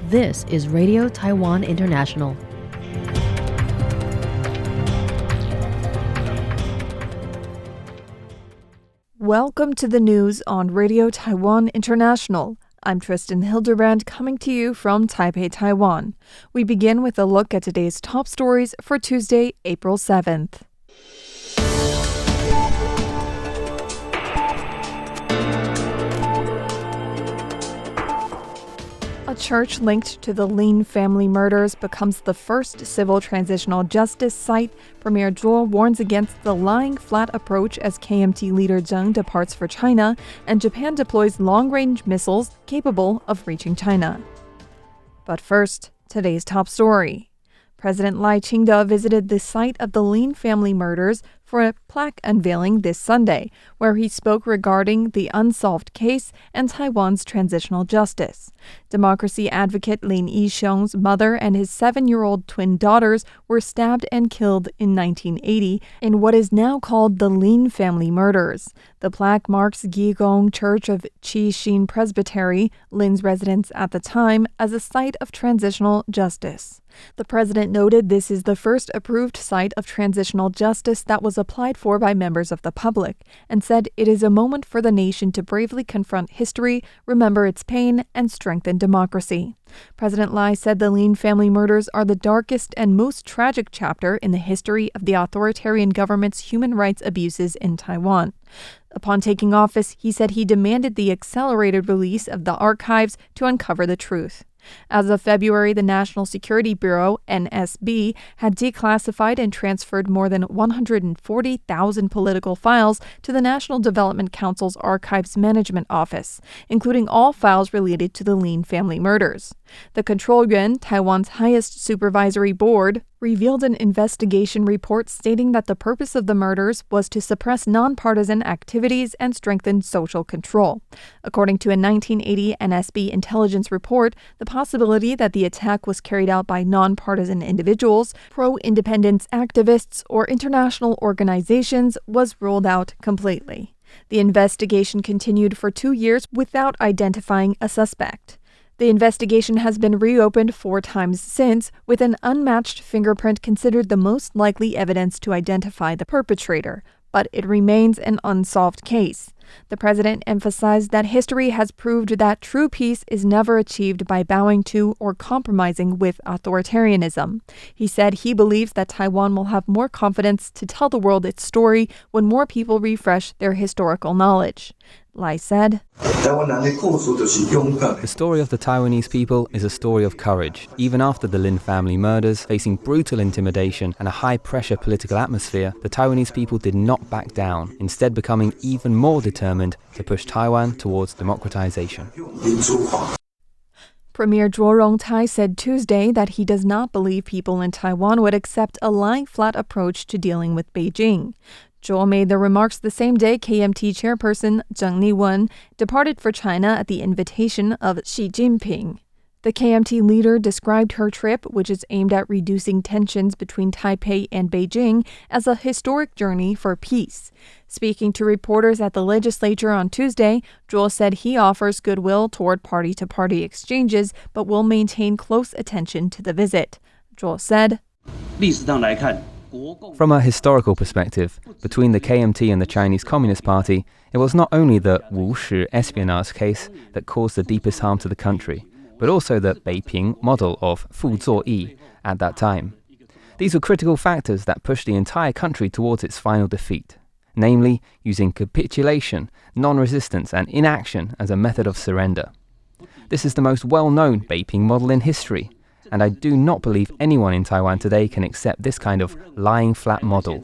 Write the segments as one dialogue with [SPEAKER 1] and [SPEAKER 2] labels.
[SPEAKER 1] This is Radio Taiwan International.
[SPEAKER 2] Welcome to the news on Radio Taiwan International. I'm Tristan Hildebrand coming to you from Taipei, Taiwan. We begin with a look at today's top stories for Tuesday, April 7th. A church linked to the Lin Family Murders becomes the first civil transitional justice site. Premier Zhuo warns against the lying flat approach as KMT leader Zheng departs for China, and Japan deploys long-range missiles capable of reaching China. But first, today's top story. President Lai Ching-te visited the site of the Lin Family Murders for a plaque unveiling this Sunday, where he spoke regarding the unsolved case and Taiwan's transitional justice. Democracy advocate Lin I-hsiung's mother and his 7-year-old twin daughters were stabbed and killed in 1980 in what is now called the Lin Family Murders. The plaque marks Gigong Church of Chi-Hsin Presbytery, Lin's residence at the time, as a site of transitional justice. The president noted this is the first approved site of transitional justice that was applied for by members of the public, and said it is a moment for the nation to bravely confront history, remember its pain, and strengthen democracy. President Lai said the Lin family murders are the darkest and most tragic chapter in the history of the authoritarian government's human rights abuses in Taiwan. Upon taking office, he said he demanded the accelerated release of the archives to uncover the truth. As of February, the National Security Bureau, NSB, had declassified and transferred more than 140,000 political files to the National Development Council's Archives Management Office, including all files related to the Lin family murders. The Control Yuan, Taiwan's highest supervisory board, revealed an investigation report stating that the purpose of the murders was to suppress nonpartisan activities and strengthen social control. According to a 1980 NSB intelligence report, the possibility that the attack was carried out by nonpartisan individuals, pro-independence activists, or international organizations was ruled out completely. The investigation continued for 2 years without identifying a suspect. The investigation has been reopened 4 times since, with an unmatched fingerprint considered the most likely evidence to identify the perpetrator, but it remains an unsolved case. The president emphasized that history has proved that true peace is never achieved by bowing to or compromising with authoritarianism. He said he believes that Taiwan will have more confidence to tell the world its story when more people refresh their historical knowledge. Lai said,
[SPEAKER 3] "The story of the Taiwanese people is a story of courage. Even after the Lin family murders, facing brutal intimidation and a high-pressure political atmosphere, the Taiwanese people did not back down, instead becoming even more determined to push Taiwan towards democratization."
[SPEAKER 2] Premier Zhuo Rongtai said Tuesday that he does not believe people in Taiwan would accept a lying-flat approach to dealing with Beijing. Zhuo made the remarks the same day KMT chairperson Zheng Ni-wen departed for China at the invitation of Xi Jinping. The KMT leader described her trip, which is aimed at reducing tensions between Taipei and Beijing, as a historic journey for peace. Speaking to reporters at the legislature on Tuesday, Zhuo said he offers goodwill toward party-to-party exchanges, but will maintain close attention to the visit. Zhuo said,
[SPEAKER 3] "From a historical perspective, between the KMT and the Chinese Communist Party, it was not only the Wu Shi espionage case that caused the deepest harm to the country, but also the Beiping model of Fu Zuo-yi at that time. These were critical factors that pushed the entire country towards its final defeat, namely using capitulation, non-resistance and inaction as a method of surrender. This is the most well-known Beiping model in history, and I do not believe anyone in Taiwan today can accept this kind of lying flat model."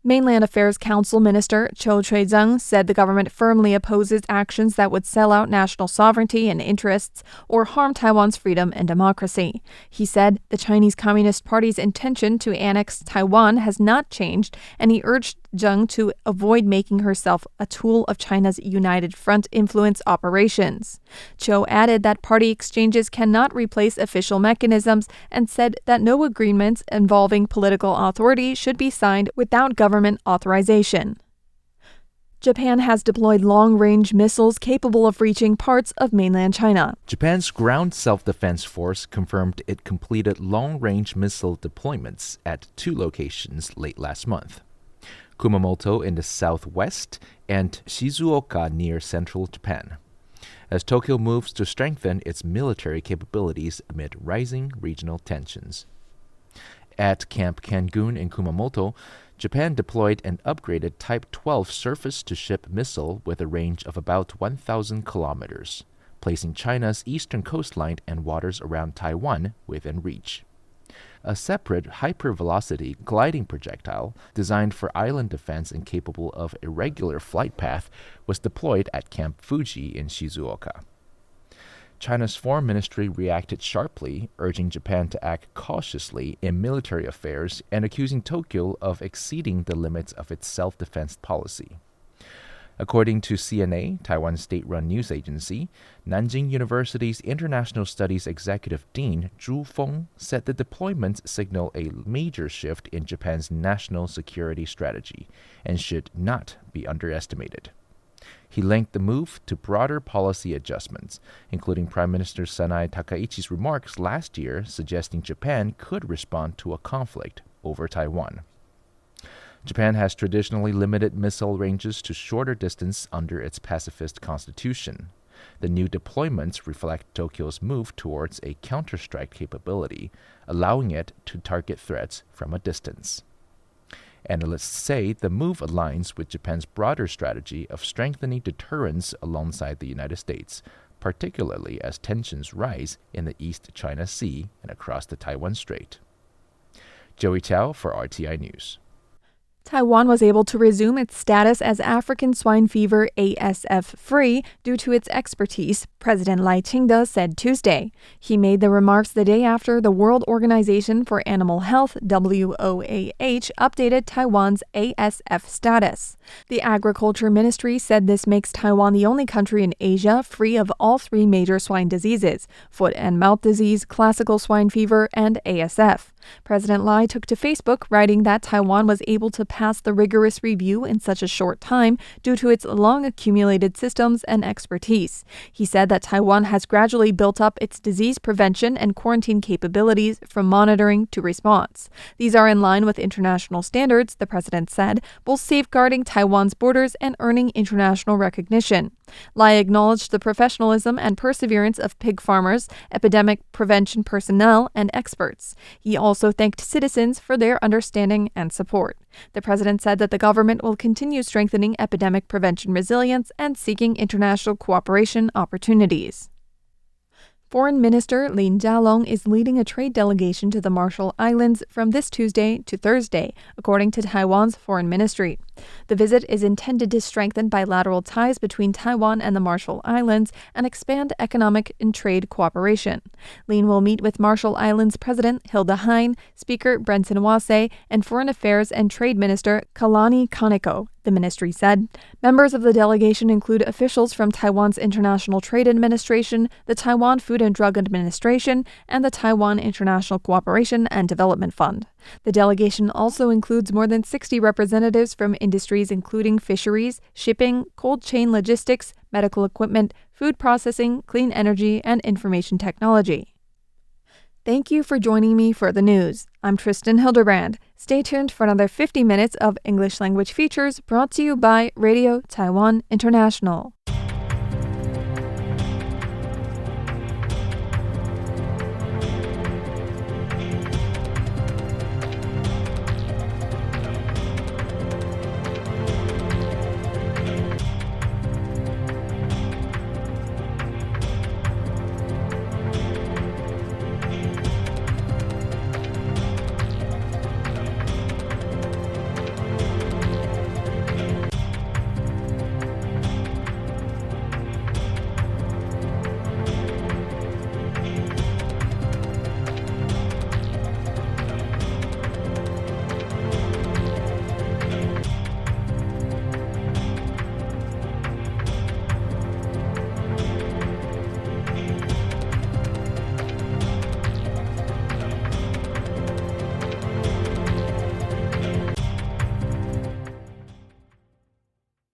[SPEAKER 2] Mainland Affairs Council Minister Cho Chui-zeng said the government firmly opposes actions that would sell out national sovereignty and interests or harm Taiwan's freedom and democracy. He said the Chinese Communist Party's intention to annex Taiwan has not changed, and he urged Zheng to avoid making herself a tool of China's United Front influence operations. Cho added that party exchanges cannot replace official mechanisms and said that no agreements involving political authority should be signed without government authorization. Japan has deployed long-range missiles capable of reaching parts of mainland China.
[SPEAKER 4] Japan's Ground Self-Defense Force confirmed it completed long-range missile deployments at 2 locations late last month: Kumamoto in the southwest and Shizuoka near central Japan, as Tokyo moves to strengthen its military capabilities amid rising regional tensions. At Camp Kangun in Kumamoto, Japan deployed an upgraded Type 12 surface-to-ship missile with a range of about 1,000 kilometers, placing China's eastern coastline and waters around Taiwan within reach. A separate hypervelocity gliding projectile, designed for island defense and capable of irregular flight path, was deployed at Camp Fuji in Shizuoka. China's foreign ministry reacted sharply, urging Japan to act cautiously in military affairs and accusing Tokyo of exceeding the limits of its self-defense policy. According to CNA, Taiwan's state-run news agency, Nanjing University's International Studies Executive Dean Zhu Feng said the deployments signal a major shift in Japan's national security strategy and should not be underestimated. He linked the move to broader policy adjustments, including Prime Minister Sanai Takaichi's remarks last year suggesting Japan could respond to a conflict over Taiwan. Japan has traditionally limited missile ranges to shorter distance under its pacifist constitution. The new deployments reflect Tokyo's move towards a counterstrike capability, allowing it to target threats from a distance. Analysts say the move aligns with Japan's broader strategy of strengthening deterrence alongside the United States, particularly as tensions rise in the East China Sea and across the Taiwan Strait. Joey Chow for RTI News.
[SPEAKER 2] Taiwan was able to resume its status as African swine fever ASF-free due to its expertise, President Lai Ching-te said Tuesday. He made the remarks the day after the World Organization for Animal Health, WOAH, updated Taiwan's ASF status. The Agriculture Ministry said this makes Taiwan the only country in Asia free of all 3 major swine diseases: foot and mouth disease, classical swine fever, and ASF. President Lai took to Facebook, writing that Taiwan was able to pass the rigorous review in such a short time due to its long-accumulated systems and expertise. He said that Taiwan has gradually built up its disease prevention and quarantine capabilities from monitoring to response. These are in line with international standards, the president said, both safeguarding Taiwan's borders and earning international recognition. Lai acknowledged the professionalism and perseverance of pig farmers, epidemic prevention personnel, and experts. He also thanked citizens for their understanding and support. The president said that the government will continue strengthening epidemic prevention resilience and seeking international cooperation opportunities. Foreign Minister Lin I-hsiung is leading a trade delegation to the Marshall Islands from this Tuesday to Thursday, according to Taiwan's foreign ministry. The visit is intended to strengthen bilateral ties between Taiwan and the Marshall Islands and expand economic and trade cooperation. Lin will meet with Marshall Islands President Hilda Hein, Speaker Brenton Wase, and Foreign Affairs and Trade Minister Kalani Kaneko, the ministry said. Members of the delegation include officials from Taiwan's International Trade Administration, the Taiwan Food and Drug Administration, and the Taiwan International Cooperation and Development Fund. The delegation also includes more than 60 representatives from industries including fisheries, shipping, cold chain logistics, medical equipment, food processing, clean energy, and information technology. Thank you for joining me for the news. I'm Tristan Hildebrand. Stay tuned for another 50 minutes of English language features brought to you by Radio Taiwan International.